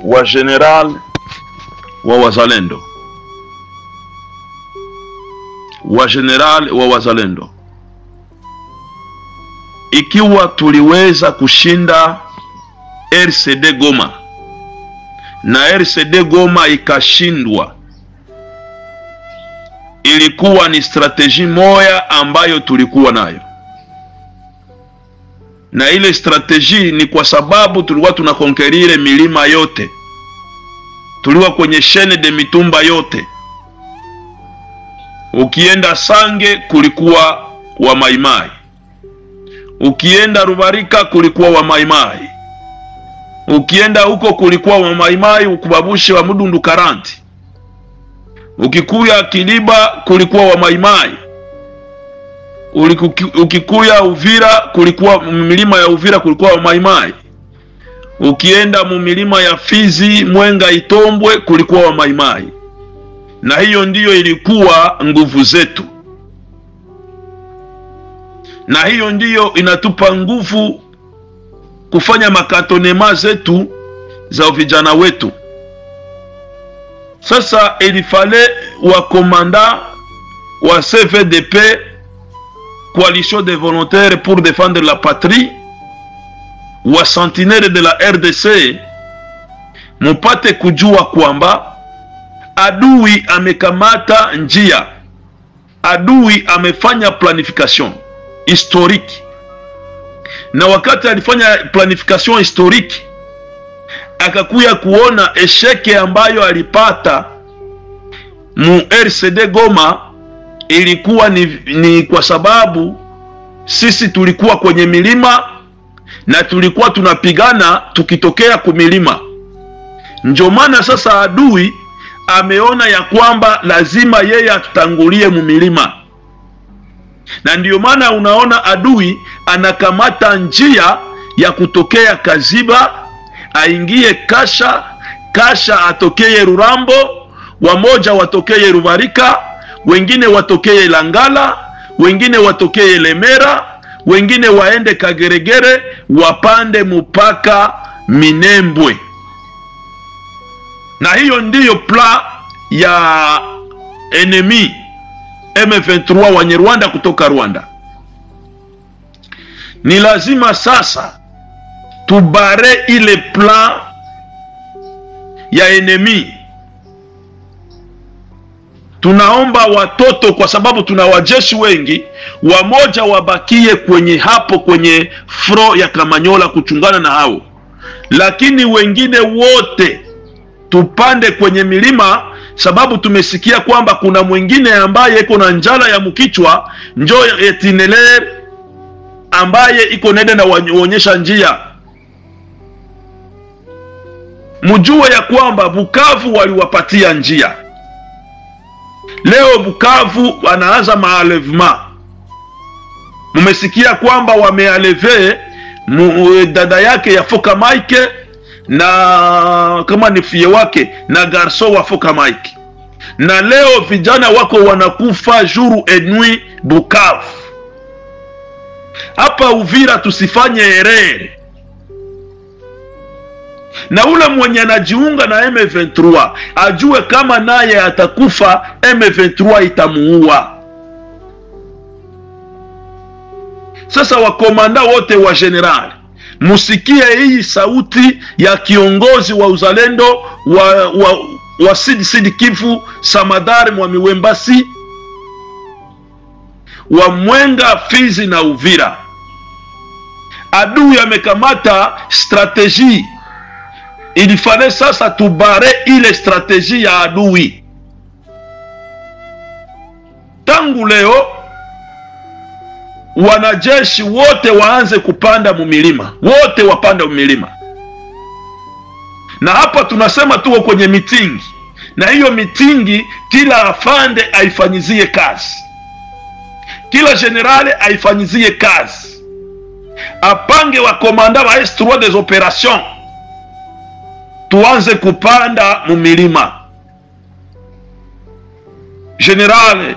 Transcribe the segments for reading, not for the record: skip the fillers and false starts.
wa general wa wazalendo, wa general wa wazalendo, ikiwa tuliweza kushinda RCD Goma na RCD Goma ikashindwa, ilikuwa ni strateji moja ambayo tulikuwa nayo, na ile strateji ni kwa sababu tulikuwa tunakonkerire milima yote, tulikuwa kwenye chaîne de mitumba yote. Ukienda Sange kulikuwa wa maimai, ukienda Rubarika kulikuwa wa maimai, ukienda huko kulikuwa wa maimai ukubabushe wa Mudundu Karanti, ukikuya Kiliba kulikuwa wa maimai, ukikuya Uvira kulikuwa milima ya Uvira kulikuwa wa maimai, ukienda milima ya Fizi, Mwenga, Itombwe kulikuwa wa maimai. Na hiyo ndiyo ilikuwa nguvu zetu, na hiyo ndiyo inatupa nguvu kufanya makatonema zetu za vijana wetu. Sasa ilifale wa komanda wa CVDP, Coalition des volontaires pour défendre la patrie, wa sentinelle de la RDC, mupate kujua kwamba adui amekamata njia, adui amefanya planification historique. Na wakati alifanya planification historique, akakuya kuona esheke ambayo alipata mu RCD Goma ilikuwa ni kwa sababu sisi tulikuwa kwenye milima na tulikuwa tunapigana tukitokea kumilima. Ndio maana sasa adui ameona ya kwamba lazima yeye atutangulie mu milima, na ndio maana unaona adui anakamata njia ya kutokea Kaziba aingie Kasha atokee Rurambo, wamoja watokee Rubarika, wengine watokee Langala, wengine watokee Lemera, wengine waende Kageregere, wapande mpaka Minembwe. Na hiyo ndiyo plan ya enemy M23 wa Rwanda kutoka Rwanda. Ni lazima sasa tubare ile plan ya enemy. Tunaomba watoto, kwa sababu tuna wajeshi wengi, wamoja wabakie kwenye fro ya Kamanyola kuchungana na hao, lakini wengine wote tupande kwenye milima, sababu tumesikia kwamba kuna mwingine ambaye iko na njala ya mkichwa, njo Etineler ambaye iko nende na waonyesha njia. Mjue ya kwamba Bukavu waliwapatia njia. Leo Bukavu wanaanza maalevement. Mumesikia kwamba wamealeve dada yake ya Foka Mike na kama ni fie wake na garso wa Foka Mike. Na leo vijana wako wanakufa jour et nuit Bukavu. Hapa Uvira tusifanye erreur. Na ule mwenye anajiunga na M23 ajue kama naye atakufa, M23 itamuua. Sasa wakomanda wote wa general, musikie hii sauti ya kiongozi wa uzalendo wa Sud Kivu, Samadari Mwamiwembasi, wa Mwenga, Fizi na Uvira. Adui amekamata strategie. Ilifale sasa tubare ile strategie ya adui. Tangu leo wanajeshi wote waanze kupanda mumilima, wote wapanda mumilima. Na hapa tunasema tuko kwenye mitingi, na hiyo mitingi kila afande aifanyizie kazi, kila generale aifanyizie kazi, apange wa komanda wa S3 des opérations, tuanze kupanda mumilima. General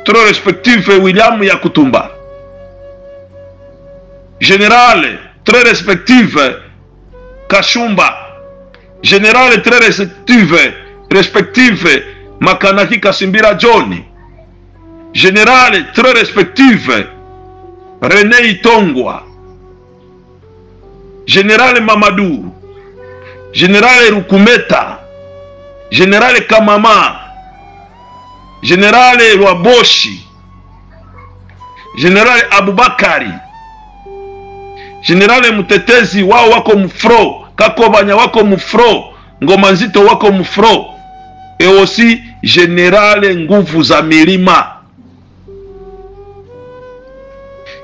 trop respectif William Yakutumba, General très respectif Kashumba, General très respective Makanaki Kasimbira John, General très respective René Itongwa, General Mamadou, General Rukumeta, General Kamama, General Rwaboshi, General Abubakari, General Mutetezi wao wako mfro, Kakobanya wako mfro, Ngoma Nzito wako mfro, et aussi General Nguvu za Milima,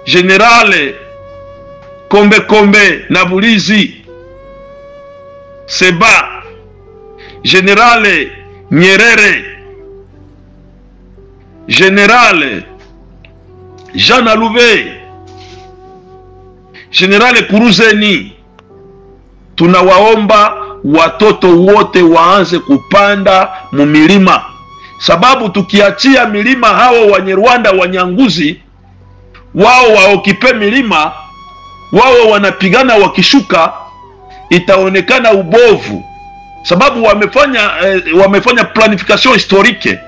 General Kombe Kombe na Bulizi Seba, General Nyerere, General Jean Alouve, General Kuruzeni. Tunawaomba watoto wote waanze kupanda mumilima, sababu tukiachia milima hao Wanyarwanda Wanyanguzi wao waokipe milima, wao wanapigana wakishuka, itaonekana ubovu, sababu wamefanya planification historique,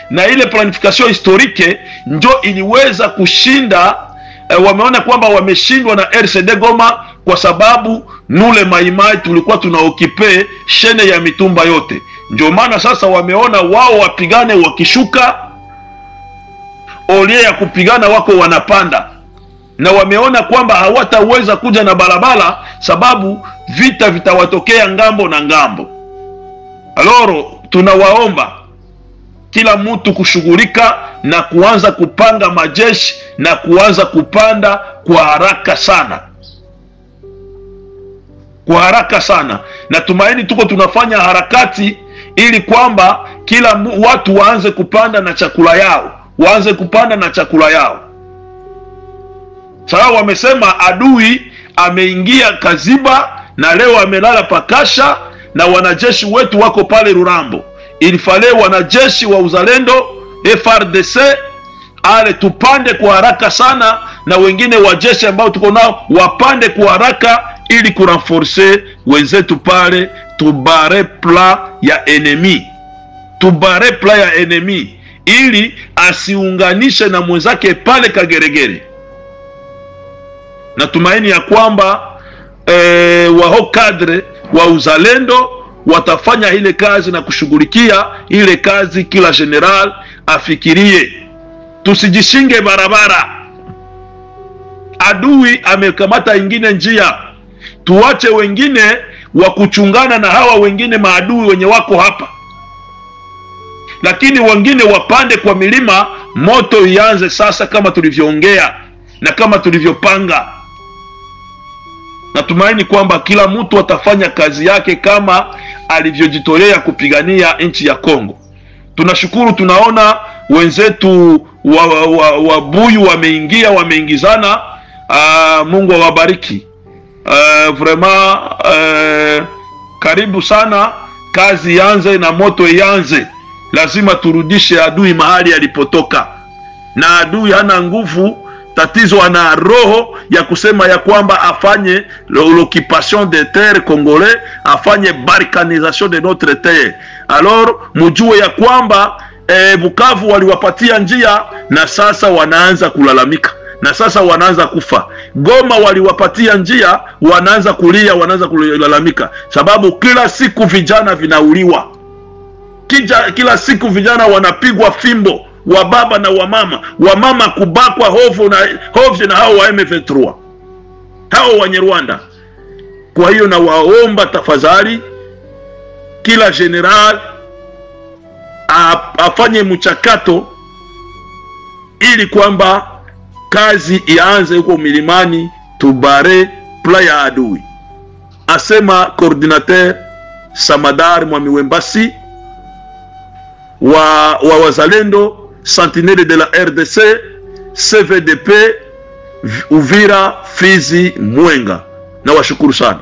na ile planification historique ndio iliweza kushinda. Wameona kwamba wameshindwa na RCD Goma kwa sababu nule maimai tulikuwa tunaokipe shene ya mitumba yote. Ndio maana sasa wameona wao wapigane wakishuka, olie ya kupigana wako wanapanda, na wameona kwamba hawataweza kuja na barabara sababu vita vitawatokea ngambo na ngambo. Aloro tunawaomba kila mtu kushughulika na kuanza kupanga majeshi na kuanza kupanda kwa haraka sana, kwa haraka sana. Na tumaini tuko tunafanya harakati ili kwamba kila watu waanze kupanda na chakula yao, waanze kupanda na chakula yao. Sawa, wamesema adui ameingia Kaziba na leo amelala Pakasha, na wanajeshi wetu wako pale Rurambo. Ilifale wanajeshi wa uzalendo FRDC ale tupande kwa haraka sana, na wengine wajeshi ambao tuko nao wapande kwa haraka ili kurenforcer wenzetu pale, tubare pla ya enemy, tubare pla ya enemy ili asiunganishe na mwenzake pale Kageregere. Na tumaini ya kwamba waho kadre wa uzalendo watafanya ile kazi na kushughulikia ile kazi. Kila general afikirie, tusijishinge barabara. Adui amekamata ingine njia, tuache wengine wa kuchungana na hawa wengine maadui wenye wako hapa, lakini wengine wapande kwa milima. Moto ianze sasa kama tulivyoongea na kama tulivyopanga. Natumaini kwamba kila mtu atafanya kazi yake kama alivyojitolea kupigania nchi ya Kongo. Tunashukuru, tunaona wenzetu wa Buyu wameingizana. Mungu awabariki. Vraiment karibu sana, kazi ianze na moto ianze. Lazima turudishe adui mahali alipotoka, na adui hana nguvu. Tatizo ana roho ya kusema ya kwamba afanye l'occupation des terres congolais, afanye balkanisation de notre terre. Alors mujue ya kwamba Bukavu waliwapatia njia, na sasa wanaanza kulalamika, na sasa wanaanza kufa. Goma waliwapatia njia, wanaanza kulia, wanaanza kulalamika, sababu kila siku vijana vinauliwa, kila siku vijana wanapigwa fimbo, wa baba na wamama kubakwa hovyo na hao wa M23, hao Wanyarwanda. Kwa hiyo na waomba tafadhali kila general afanye mchakato ili kwamba kazi ianze huko milimani, tubare pla ya adui. Asema coordinateur Samadar Mwamiwembasi wa wazalendo Sentinelle de la RDC CVDP Uvira Fizi Mwenga. Na washukuru sana.